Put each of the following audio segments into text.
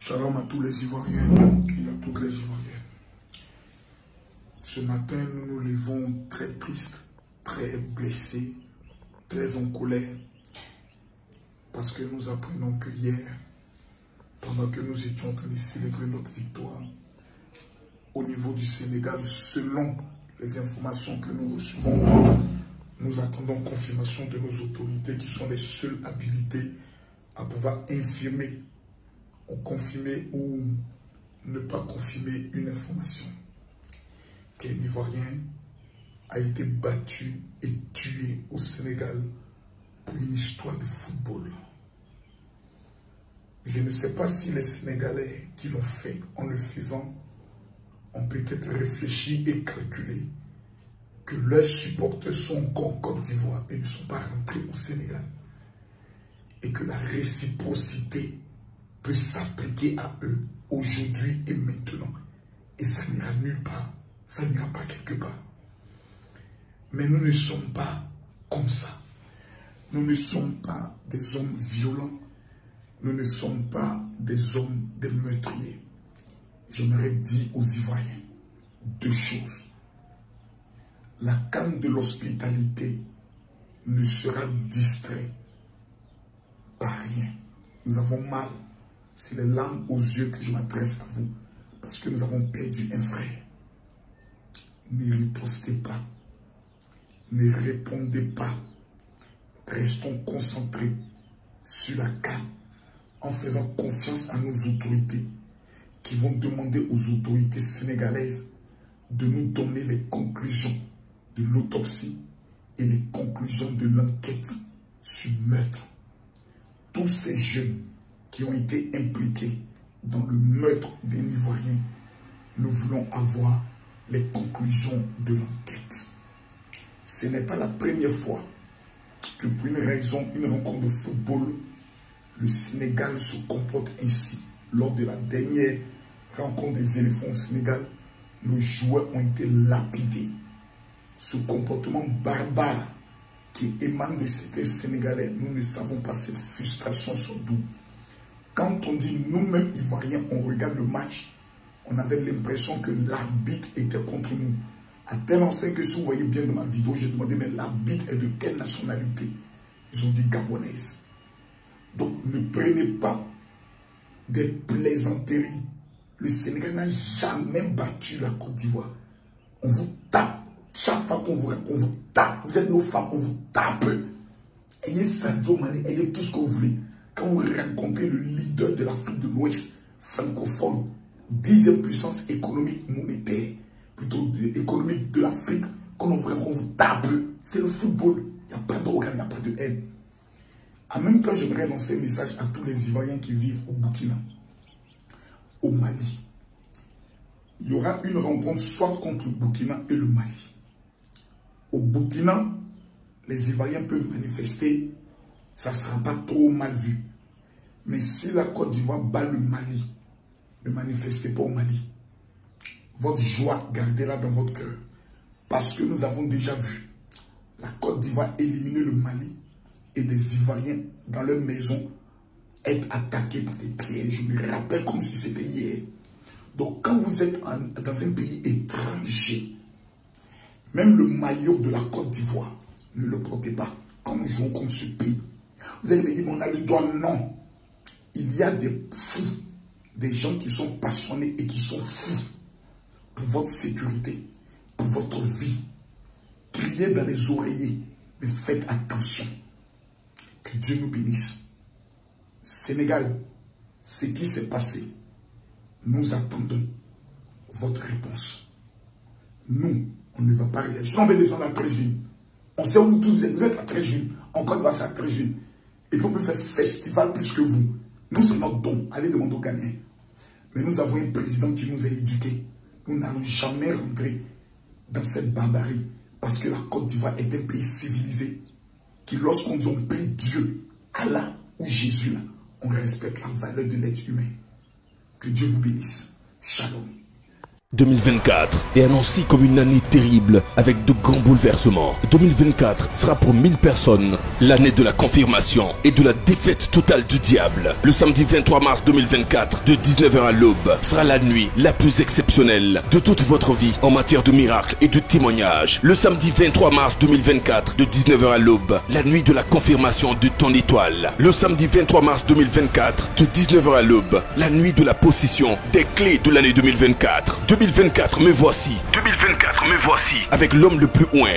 Shalom à tous les Ivoiriens et à toutes les Ivoiriennes. Ce matin, nous nous levons très tristes, très blessés, très en colère, parce que nous apprenons que hier, pendant que nous étions en train de célébrer notre victoire, au niveau du Sénégal, selon les informations que nous recevons, nous attendons confirmation de nos autorités qui sont les seules habilitées à pouvoir infirmer ou confirmer ou ne pas confirmer une information. Qu'un Ivoirien a été battu et tué au Sénégal pour une histoire de football. Je ne sais pas si les Sénégalais qui l'ont fait en le faisant ont peut-être réfléchi et calculé que leurs supporters sont encore en Côte d'Ivoire et ne sont pas rentrés au Sénégal. Et que la réciprocité peut s'appliquer à eux aujourd'hui et maintenant. Et ça n'ira nulle part. Ça n'ira pas quelque part. Mais nous ne sommes pas comme ça. Nous ne sommes pas des hommes violents. Nous ne sommes pas des hommes, des meurtriers. J'aimerais dire aux Ivoiriens deux choses. La canne de l'hospitalité ne sera distraite par rien. Nous avons mal. C'est les larmes aux yeux que je m'adresse à vous. Parce que nous avons perdu un frère. Ne ripostez pas. Ne répondez pas. Restons concentrés sur la canne. En faisant confiance à nos autorités. Qui vont demander aux autorités sénégalaises de nous donner les conclusions de l'autopsie et les conclusions de l'enquête sur meurtre. Tous ces jeunes qui ont été impliqués dans le meurtre des Ivoiriens, nous voulons avoir les conclusions de l'enquête. Ce n'est pas la première fois que pour une raison, une rencontre de football, le Sénégal se comporte ainsi. Lors de la dernière rencontre des éléphants au Sénégal, nos joueurs ont été lapidés. Ce comportement barbare qui émane de ces Sénégalais, nous ne savons pas cette frustration sur nous. Quand on dit nous-mêmes Ivoiriens, on regarde le match, on avait l'impression que l'arbitre était contre nous. À tel enseigne que si vous voyez bien dans ma vidéo, j'ai demandé, mais l'arbitre est de quelle nationalité? Ils ont dit gabonaise. Donc ne prenez pas des plaisanteries. Le Sénégal n'a jamais battu la Côte d'Ivoire. On vous tape. Chaque fois qu'on vous rencontre, on vous tape. Vous êtes nos femmes, on vous tape. Ayez Sadio Mané, ayez tout ce que vous voulez. Quand vous rencontrez le leader de l'Afrique de l'Ouest, francophone, 10e puissance économique monétaire, plutôt économique de l'Afrique, quand on vous rencontre, on vous tape. C'est le football. Il n'y a pas d'organe, il n'y a pas de haine. En même temps, j'aimerais lancer un message à tous les Ivoiriens qui vivent au Burkina, au Mali. Il y aura une rencontre soit contre le Burkina et le Mali. Au Burkina, les Ivoiriens peuvent manifester, ça ne sera pas trop mal vu. Mais si la Côte d'Ivoire bat le Mali, ne manifestez pas au Mali. Votre joie, gardez-la dans votre cœur. Parce que nous avons déjà vu la Côte d'Ivoire éliminer le Mali et des Ivoiriens dans leur maison être attaqués par des pièges. Je me rappelle comme si c'était hier. Donc quand vous êtes dans un pays étranger, même le maillot de la Côte d'Ivoire, ne le portez pas quand nous jouons contre ce pays. Vous allez me dire, mais on a le droit. Non. Il y a des fous, des gens qui sont passionnés et qui sont fous pour votre sécurité, pour votre vie. Criez dans les oreillers, mais faites attention. Que Dieu nous bénisse. Sénégal, ce qui s'est passé, nous attendons votre réponse. Nous, on ne va pas réagir. On va descendre à Tréville. On sait où tous vous êtes à Tréville. En Côte d'Ivoire, c'est à Tréville. Et puis on peut faire festival plus que vous. Nous, c'est notre don. Allez demander aux Ghanéens. Mais nous avons un président qui nous a éduqués. Nous n'allons jamais rentrer dans cette barbarie. Parce que la Côte d'Ivoire est un pays civilisé. Qui, lorsqu'on dit on prie Dieu, Allah ou Jésus, on respecte la valeur de l'être humain. Que Dieu vous bénisse. Shalom. 2024 est annoncé comme une année terrible avec de grands bouleversements. 2024 sera pour 1000 personnes l'année de la confirmation et de la défaite totale du diable. Le samedi 23 mars 2024 de 19 h à l'aube sera la nuit la plus exceptionnelle de toute votre vie en matière de miracles et de témoignages. Le samedi 23 mars 2024 de 19 h à l'aube, la nuit de la confirmation de ton étoile. Le samedi 23 mars 2024 de 19 h à l'aube, la nuit de la possession des clés de l'année 2024. 2024, me voici. 2024, me voici. Avec l'homme le plus oint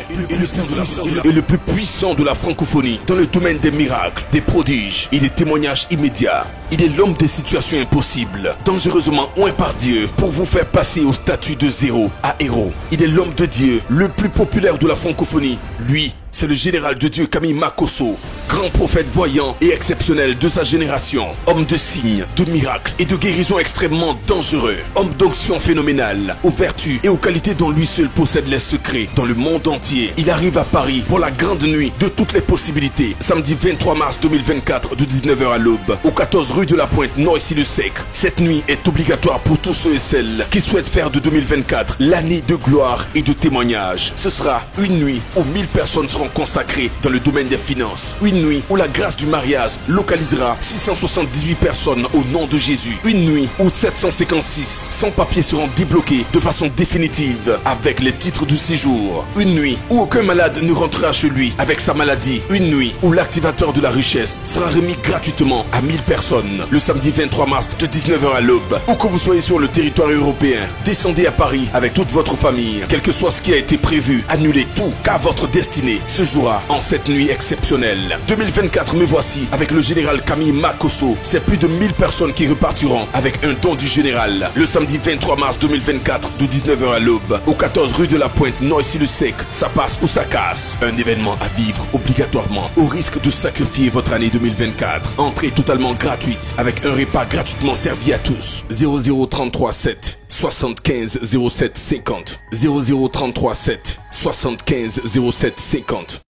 et le plus puissant de la francophonie dans le domaine des miracles, des prodiges et des témoignages immédiats. Il est l'homme des situations impossibles, dangereusement oint par Dieu pour vous faire passer au statut de zéro à héros. Il est l'homme de Dieu le plus populaire de la francophonie. Lui, c'est le général de Dieu Camille Makosso, grand prophète voyant et exceptionnel de sa génération, homme de signes, de miracles et de guérison extrêmement dangereux, homme d'onction phénoménale, aux vertus et aux qualités dont lui seul possède les secrets dans le monde entier. Il arrive à Paris pour la grande nuit de toutes les possibilités, samedi 23 mars 2024 de 19 h à l'aube, au 14 rue de la Pointe, Noisy-le-Sec. Cette nuit est obligatoire pour tous ceux et celles qui souhaitent faire de 2024 l'année de gloire et de témoignage. Ce sera une nuit où 1000 personnes seront consacrées dans le domaine des finances. Une nuit où la grâce du mariage localisera 678 personnes au nom de Jésus. Une nuit où 756 sans-papiers seront débloqués de façon définitive avec les titres du séjour. Une nuit où aucun malade ne rentrera chez lui avec sa maladie. Une nuit où l'activateur de la richesse sera remis gratuitement à 1000 personnes. Le samedi 23 mars de 19 h à l'aube, où que vous soyez sur le territoire européen, descendez à Paris avec toute votre famille. Quel que soit ce qui a été prévu, annulez tout, car votre destinée se jouera en cette nuit exceptionnelle. 2024, me voici avec le général Camille Makosso. C'est plus de 1000 personnes qui repartiront avec un don du général. Le samedi 23 mars 2024 de 19 h à l'aube, au 14 rue de la Pointe, Noisy-le-Sec. Ça passe ou ça casse. Un événement à vivre obligatoirement, au risque de sacrifier votre année 2024. Entrée totalement gratuite, avec un repas gratuitement servi à tous. 0033 7 75 07 50. 0033 7 75 07 50.